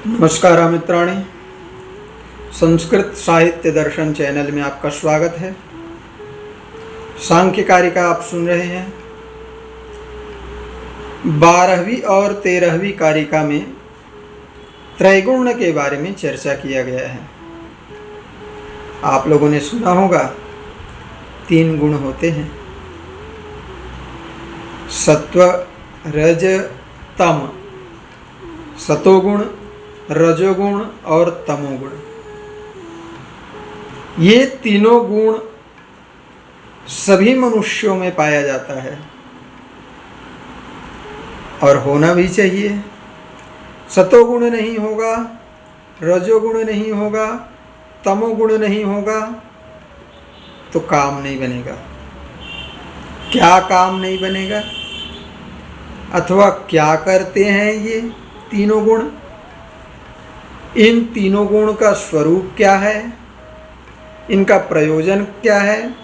नमस्कार मित्राणि, संस्कृत साहित्य दर्शन चैनल में आपका स्वागत है। सांख्य कारिका आप सुन रहे हैं। 12वीं और 13वीं कारिका में त्रैगुण के बारे में चर्चा किया गया है। आप लोगों ने सुना होगा 3 गुण होते हैं, सत्व, रज, तम। सतोगुण, रजोगुण और तमोगुण, ये तीनों गुण सभी मनुष्यों में पाया जाता है और होना भी चाहिए। सतोगुण नहीं होगा, रजोगुण नहीं होगा, तमोगुण नहीं होगा तो काम नहीं बनेगा। क्या काम नहीं बनेगा अथवा क्या करते हैं ये तीनों गुण? इन तीनों गुण का स्वरूप क्या है, इनका प्रयोजन क्या है,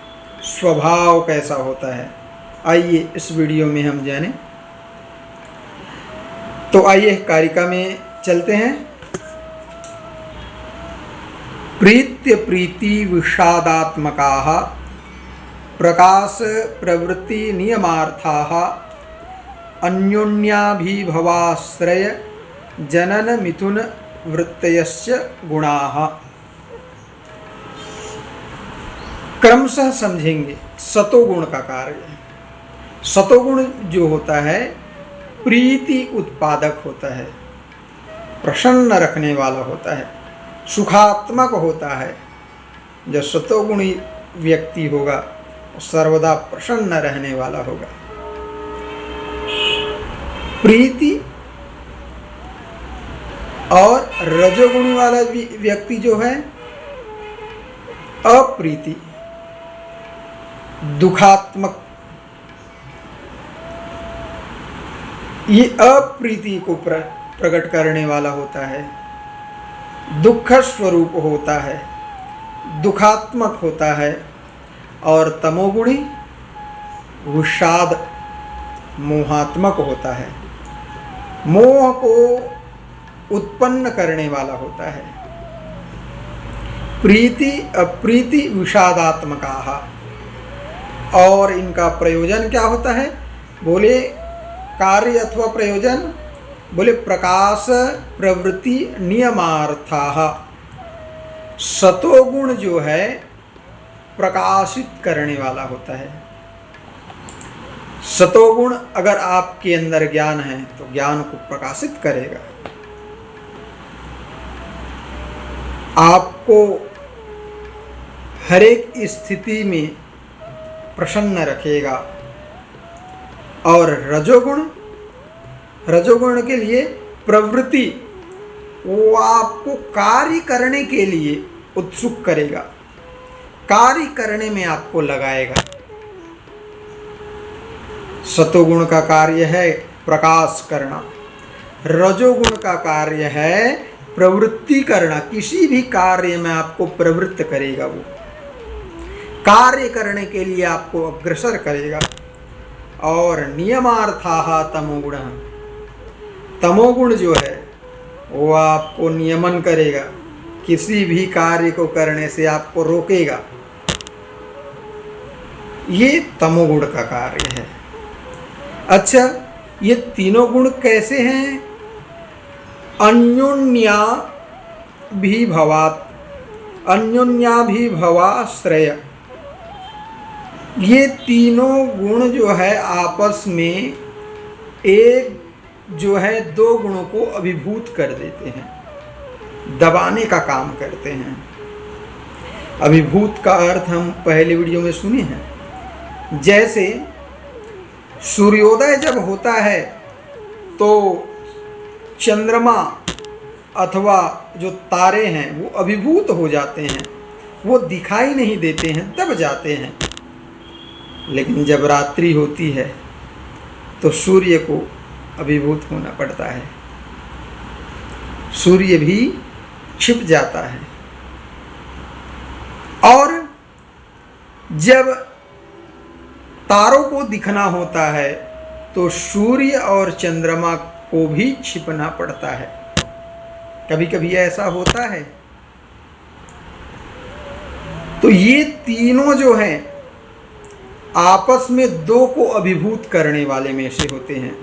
स्वभाव कैसा होता है, आइए इस वीडियो में हम जानें। तो आइए कारिका में चलते हैं। प्रीत्य प्रीति विषादात्मकाः प्रकाश प्रवृत्ति नियमार्थाः अन्योन्याभिभवाश्रय जनन मिथुन वृत्तयस्य गुणाः। क्रमशः समझेंगे। सतोगुण का कार्य, सतोगुण जो होता है प्रीति उत्पादक होता है, प्रसन्न रखने वाला होता है, सुखात्मक होता है। जो सतोगुणी व्यक्ति होगा सर्वदा प्रसन्न रहने वाला होगा। प्रीति और रजोगुणी वाला व्यक्ति जो है अप्रीति, दुखात्मक, ये अप्रीति को प्रकट करने वाला होता है, दुख स्वरूप होता है, दुखात्मक होता है। और तमोगुणी विषाद, मोहात्मक होता है, मोह को उत्पन्न करने वाला होता है। प्रीति अप्रीति विषादात्मकाः। और इनका प्रयोजन क्या होता है? बोले कार्य अथवा प्रयोजन, बोले प्रकाश प्रवृत्ति नियमार्थाः। सतोगुण जो है प्रकाशित करने वाला होता है। सतोगुण अगर आपके अंदर ज्ञान है तो ज्ञान को प्रकाशित करेगा, आपको हर एक स्थिति में प्रसन्न रखेगा। और रजोगुण, रजोगुण के लिए प्रवृत्ति, वो आपको कार्य करने के लिए उत्सुक करेगा, कार्य करने में आपको लगाएगा। सतोगुण का कार्य है प्रकाश करना, रजोगुण का कार्य है प्रवृत्ति करना। किसी भी कार्य में आपको प्रवृत्त करेगा, वो कार्य करने के लिए आपको अग्रसर करेगा। और नियमार्थाः तमोगुण, तमोगुण जो है वो आपको नियमन करेगा, किसी भी कार्य को करने से आपको रोकेगा। ये तमोगुण का कार्य है। अच्छा, ये तीनों गुण कैसे हैं? अन्योन्याभिभवात्, अन्योन्याभिभवाश्रय। ये तीनों गुण जो है आपस में एक जो है दो गुणों को अभिभूत कर देते हैं, दबाने का काम करते हैं। अभिभूत का अर्थ हम पहले वीडियो में सुने हैं। जैसे सूर्योदय जब होता है तो चंद्रमा अथवा जो तारे हैं वो अभिभूत हो जाते हैं, वो दिखाई नहीं देते हैं, दब जाते हैं। लेकिन जब रात्रि होती है तो सूर्य को अभिभूत होना पड़ता है, सूर्य भी छिप जाता है। और जब तारों को दिखना होता है तो सूर्य और चंद्रमा को भी छिपना पड़ता है। कभी कभी ऐसा होता है। तो ये तीनों जो हैं आपस में दो को अभिभूत करने वाले में से होते हैं।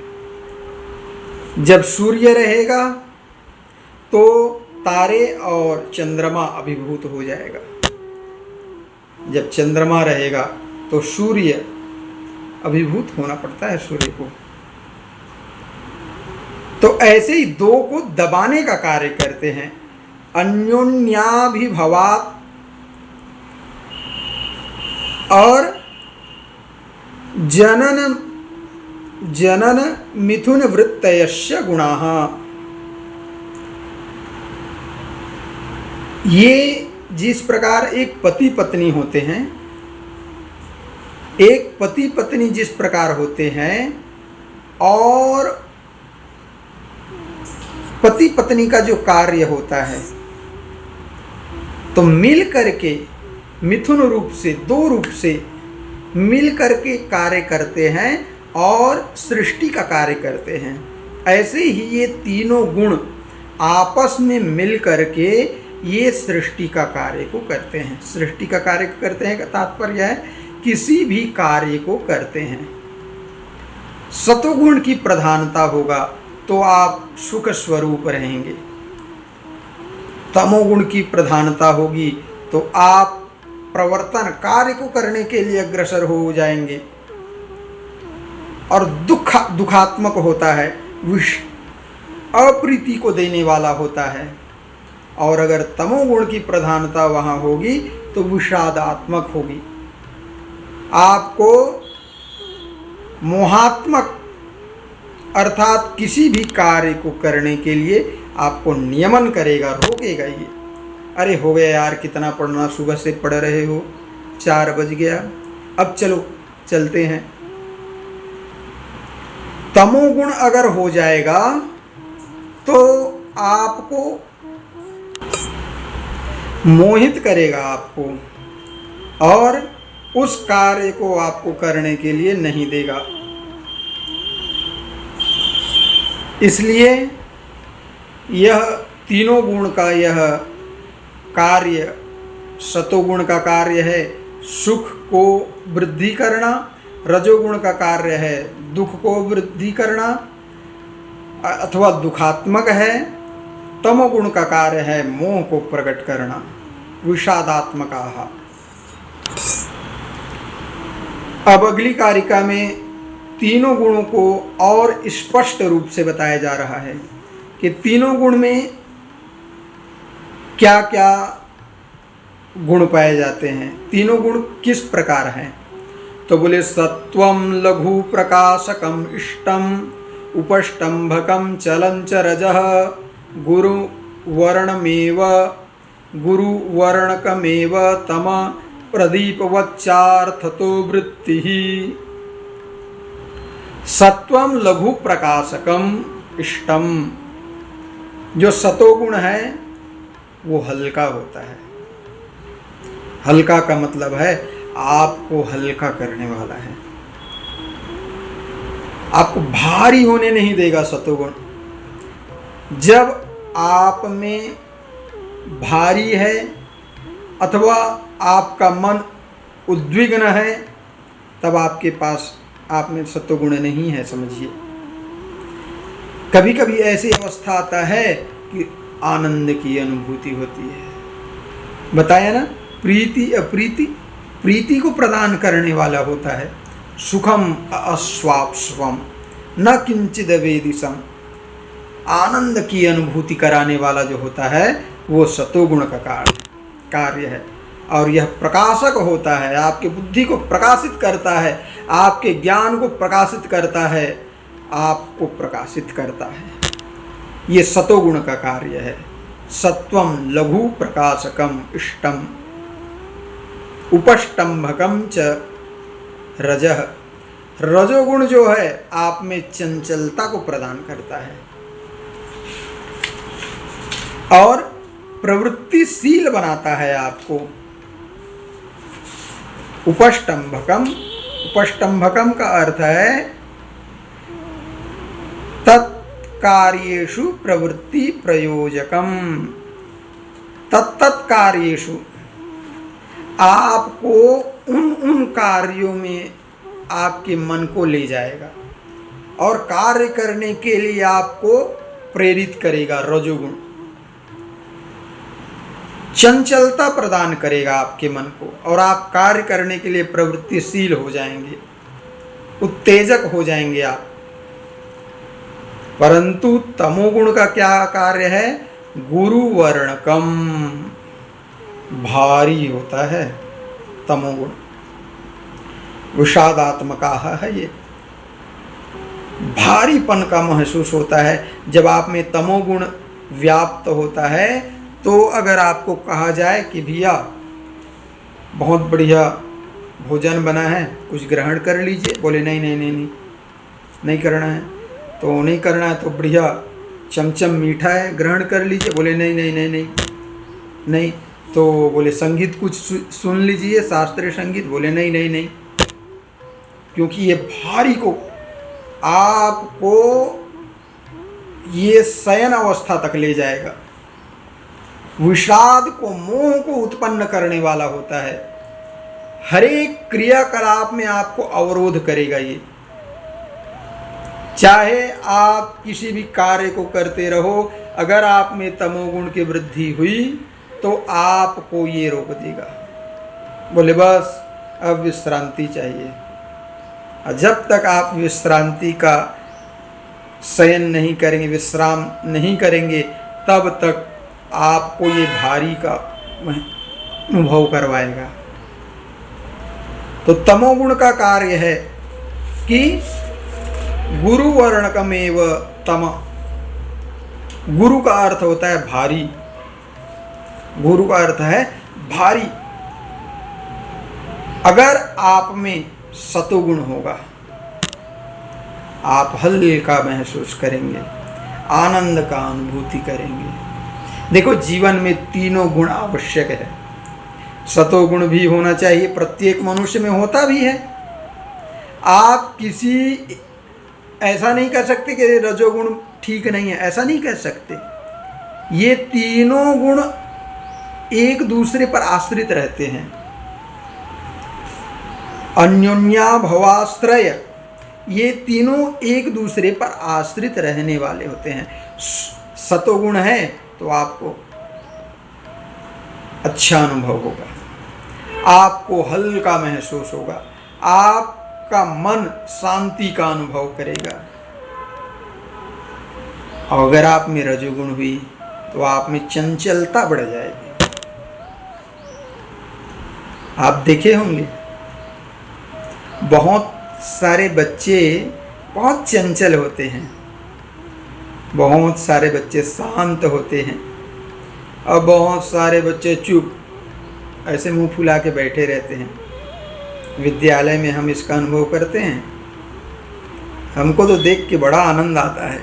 जब सूर्य रहेगा तो तारे और चंद्रमा अभिभूत हो जाएगा, जब चंद्रमा रहेगा तो सूर्य अभिभूत होना पड़ता है सूर्य को। तो ऐसे ही दो को दबाने का कार्य करते हैं। अन्योन्याभिभवात और जनन मिथुन वृत्तयस्य गुणाः, ये जिस प्रकार एक पति पत्नी होते हैं, एक पति पत्नी जिस प्रकार होते हैं और पति पत्नी का जो कार्य होता है, तो मिल करके मिथुन रूप से, दो रूप से मिल करके कार्य करते हैं और सृष्टि का कार्य करते हैं। ऐसे ही ये तीनों गुण आपस में मिल करके ये सृष्टि का कार्य को करते हैं। सृष्टि का कार्य करते हैं का तात्पर्य है किसी भी कार्य को करते हैं। सतोगुण की प्रधानता होगा तो आप सुख स्वरूप रहेंगे, तमोगुण की प्रधानता होगी तो आप प्रवर्तन कार्य को करने के लिए अग्रसर हो जाएंगे और दुखात्मक होता है, अप्रीति को देने वाला होता है। और अगर तमोगुण की प्रधानता वहाँ होगी तो विषादात्मक होगी, आपको मोहात्मक अर्थात किसी भी कार्य को करने के लिए आपको नियमन करेगा, रोकेगा। ये अरे हो गया यार, कितना पढ़ना, सुबह से पढ़ रहे हो, 4 बज गया, अब चलो चलते हैं। तमोगुण अगर हो जाएगा तो आपको मोहित करेगा आपको और उस कार्य को आपको करने के लिए नहीं देगा। इसलिए यह तीनों गुण का यह कार्य, सतोगुण का कार्य है सुख को वृद्धि करना, रजोगुण का कार्य है दुख को वृद्धि करना अथवा दुखात्मक है, तमोगुण का कार्य है मोह को प्रकट करना, विषादात्मक। अब अगली कारिका में तीनों गुणों को और स्पष्ट रूप से बताया जा रहा है कि तीनों गुण में क्या क्या गुण पाए जाते हैं, तीनों गुण किस प्रकार हैं। तो बोले सत्वम लघु प्रकाशकम इष्टम उपष्टंभकम चलंच रजः गुरुवर्णकमेव तम प्रदीपवच्चार्थतो वृत्तिः। सत्वम लघु प्रकाशकम इष्टम, जो सतोगुण है वो हल्का होता है। हल्का का मतलब है आपको हल्का करने वाला है, आपको भारी होने नहीं देगा सतोगुण। जब आप में भारी है अथवा आपका मन उद्विग्न है तब आपके पास आप में सत्वगुण नहीं है, समझिए। कभी कभी ऐसी अवस्था आता है कि आनंद की अनुभूति होती है, बताया ना, प्रीति अप्रीति, प्रीति को प्रदान करने वाला होता है। सुखम अस्वाप्स्वम न किंचिद वेदिसम, आनंद की अनुभूति कराने वाला जो होता है वो सतोगुण का कार्य है। और यह प्रकाशक होता है, आपके बुद्धि को प्रकाशित करता है, आपके ज्ञान को प्रकाशित करता है, आपको प्रकाशित करता है। ये सतोगुण का कार्य है। सत्वम लघु प्रकाशकम इष्टम उपष्टंभकम च रजः, रजोगुण जो है आप में चंचलता को प्रदान करता है और प्रवृत्तिशील बनाता है आपको। उपष्टंभकम, उपष्टंभकम का अर्थ है कार्येषु प्रवृत्ति प्रयोजकम। तत्त कार्येषु, आपको उन कार्यों में आपके मन को ले जाएगा और कार्य करने के लिए आपको प्रेरित करेगा। रजोगुण चंचलता प्रदान करेगा आपके मन को और आप कार्य करने के लिए प्रवृत्तिशील हो जाएंगे, उत्तेजक हो जाएंगे आप। परंतु तमोगुण का क्या कार्य है? गुरुवर्णकम, भारी होता है तमोगुण, विषादात्मका है ये, भारीपन का महसूस होता है। जब आप में तमोगुण व्याप्त होता है तो अगर आपको कहा जाए कि भैया बहुत बढ़िया भोजन बना है, कुछ ग्रहण कर लीजिए, बोले नहीं नहीं नहीं नहीं नहीं करना है, तो नहीं करना है, तो बढ़िया चमचम मीठा है, ग्रहण कर लीजिए, बोले नहीं नहीं नहीं नहीं नहीं, तो बोले संगीत कुछ सुन लीजिए, शास्त्रीय संगीत, बोले नहीं नहीं नहीं, क्योंकि ये भारी को आपको ये शयन अवस्था तक ले जाएगा, विषाद को, मोह को उत्पन्न करने वाला होता है। हर एक क्रियाकलाप में आपको अवरोध करेगा ये। चाहे आप किसी भी कार्य को करते रहो, अगर आप में तमोगुण की वृद्धि हुई तो आपको ये रोक देगा, बोले बस अब विश्रांति चाहिए। जब तक आप विश्रांति का शयन नहीं करेंगे, विश्राम नहीं करेंगे, तब तक आपको ये भारी का अनुभव करवाएगा। तो तमोगुण का कार्य है कि गुरुवर्णकमेव तम, गुरु का अर्थ होता है भारी, गुरु का अर्थ है भारी। अगर आप में सतोगुण होगा, आप हल्का महसूस करेंगे, आनंद का अनुभूति करेंगे। देखो, जीवन में तीनों गुण आवश्यक है। सतोगुण भी होना चाहिए, प्रत्येक मनुष्य में होता भी है। आप किसी ऐसा नहीं कह सकते कि रजोगुण ठीक नहीं है, ऐसा नहीं कह सकते। ये तीनों गुण एक दूसरे पर आश्रित रहते हैं, अन्योन्याभवाश्रय, ये तीनों एक दूसरे पर आश्रित रहने वाले होते हैं। सतोगुण है तो आपको अच्छा अनुभव होगा, आपको हल्का महसूस होगा, आपका मन शांति का अनुभव करेगा। और अगर आप में रजोगुण हुई तो आप में चंचलता बढ़ जाएगी। आप देखे होंगे बहुत सारे बच्चे बहुत चंचल होते हैं, बहुत सारे बच्चे शांत होते हैं और बहुत सारे बच्चे चुप ऐसे मुंह फुला के बैठे रहते हैं। विद्यालय में हम इसका अनुभव करते हैं, हमको तो देख के बड़ा आनंद आता है।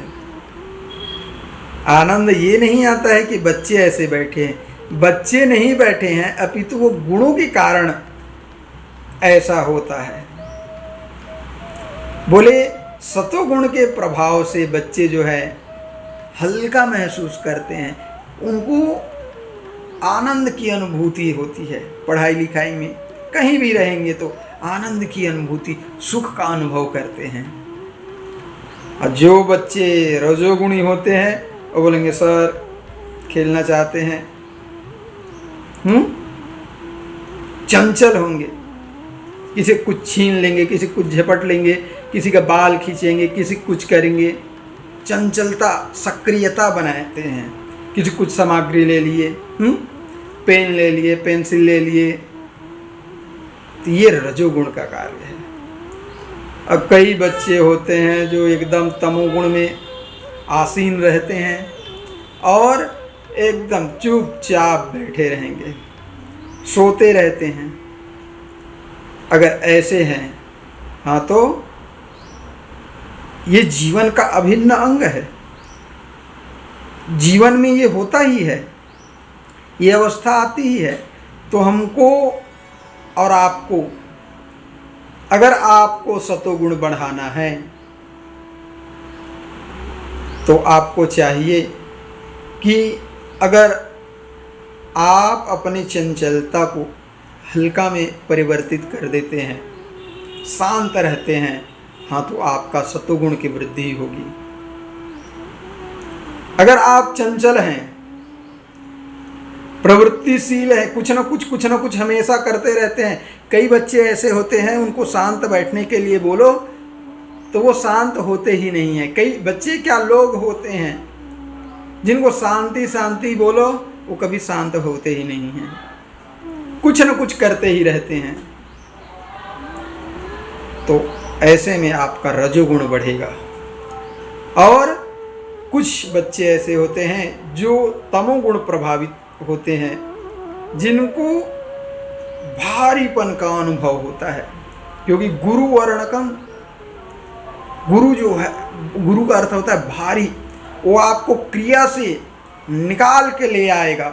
आनंद ये नहीं आता है कि बच्चे ऐसे बैठे हैं, बच्चे नहीं बैठे हैं, अपितु वो गुणों के कारण ऐसा होता है। बोले सतोगुण के प्रभाव से बच्चे जो है हल्का महसूस करते हैं, उनको आनंद की अनुभूति होती है। पढ़ाई लिखाई में कहीं भी रहेंगे तो आनंद की अनुभूति, सुख का अनुभव करते हैं। और जो बच्चे रजोगुणी होते हैं वो बोलेंगे सर खेलना चाहते हैं, चंचल होंगे, किसी कुछ छीन लेंगे, किसी कुछ झपट लेंगे, किसी का बाल खींचेंगे, किसी कुछ करेंगे, चंचलता सक्रियता बनाते हैं। किसी कुछ सामग्री ले लिए, पेन ले लिए, पेंसिल ले लिए, तो ये रजोगुण का कार्य है। अब कई बच्चे होते हैं जो एकदम तमोगुण में आसीन रहते हैं और एकदम चुपचाप बैठे रहेंगे, सोते रहते हैं। अगर ऐसे हैं हाँ तो ये जीवन का अभिन्न अंग है, जीवन में ये होता ही है, ये अवस्था आती ही है। तो हमको और आपको, अगर आपको सतोगुण बढ़ाना है तो आपको चाहिए कि अगर आप अपनी चंचलता को हल्का में परिवर्तित कर देते हैं, शांत रहते हैं, हाँ, तो आपका सत्वगुण की वृद्धि होगी। अगर आप चंचल हैं, प्रवृत्तिशील है, कुछ ना कुछ हमेशा करते रहते हैं। कई बच्चे ऐसे होते हैं, उनको शांत बैठने के लिए बोलो तो वो शांत होते ही नहीं है। कई बच्चे क्या, लोग होते हैं जिनको शांति शांति बोलो वो कभी शांत होते ही नहीं हैं, कुछ न कुछ करते ही रहते हैं। तो ऐसे में आपका रजोगुण बढ़ेगा। और कुछ बच्चे ऐसे होते हैं जो तमोगुण प्रभावित होते हैं, जिनको भारीपन का अनुभव होता है, क्योंकि गुरु वर्णकम, गुरु जो है, गुरु का अर्थ होता है भारी। वो आपको क्रिया से निकाल के ले आएगा,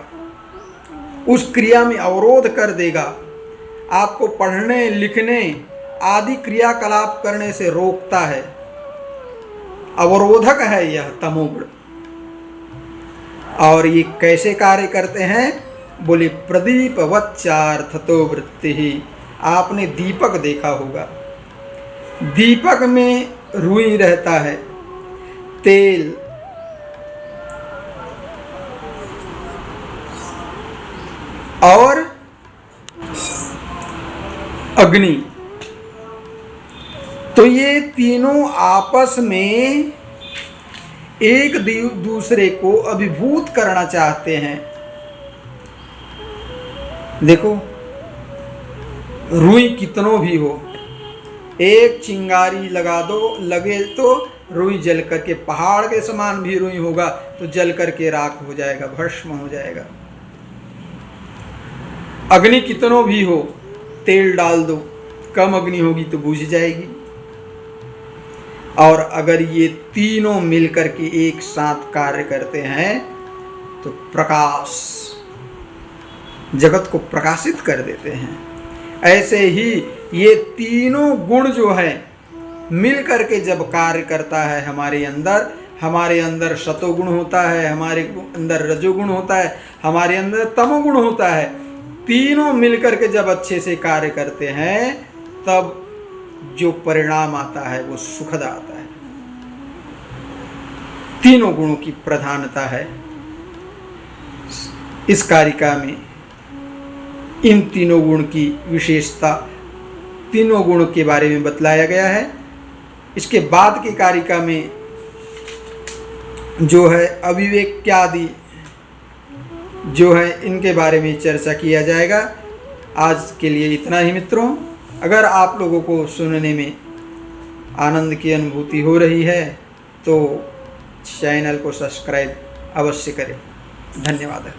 उस क्रिया में अवरोध कर देगा, आपको पढ़ने लिखने आदि क्रियाकलाप करने से रोकता है, अवरोधक है यह तमोगुण। और ये कैसे कार्य करते हैं? बोले प्रदीपवच्चार्थतो वृत्ति ही। आपने दीपक देखा होगा, दीपक में रुई रहता है, तेल, और अग्नि। तो ये तीनों आपस में एक दूसरे को अभिभूत करना चाहते हैं। देखो, रुई कितनों भी हो, एक चिंगारी लगा दो, लगे तो रुई जल करके, पहाड़ के समान भी रुई होगा तो जल करके राख हो जाएगा, भस्म हो जाएगा। अग्नि कितनों भी हो, तेल डाल दो, कम अग्नि होगी तो बुझ जाएगी। और अगर ये तीनों मिलकर के एक साथ कार्य करते हैं तो प्रकाश, जगत को प्रकाशित कर देते हैं। ऐसे ही ये तीनों गुण जो है मिल करके जब कार्य करता है हमारे अंदर सतोगुण होता है, हमारे अंदर रजोगुण होता है, हमारे अंदर तमोगुण होता है। तीनों मिलकर के जब अच्छे से कार्य करते हैं तब जो परिणाम आता है वो सुखद आता है। तीनों गुणों की प्रधानता है इस कारिका में। इन तीनों गुण की विशेषता, तीनों गुण के बारे में बतलाया गया है। इसके बाद की कारिका में जो है अविवेक्यादि जो है, इनके बारे में चर्चा किया जाएगा। आज के लिए इतना ही मित्रों। अगर आप लोगों को सुनने में आनंद की अनुभूति हो रही है तो चैनल को सब्सक्राइब अवश्य करें। धन्यवाद।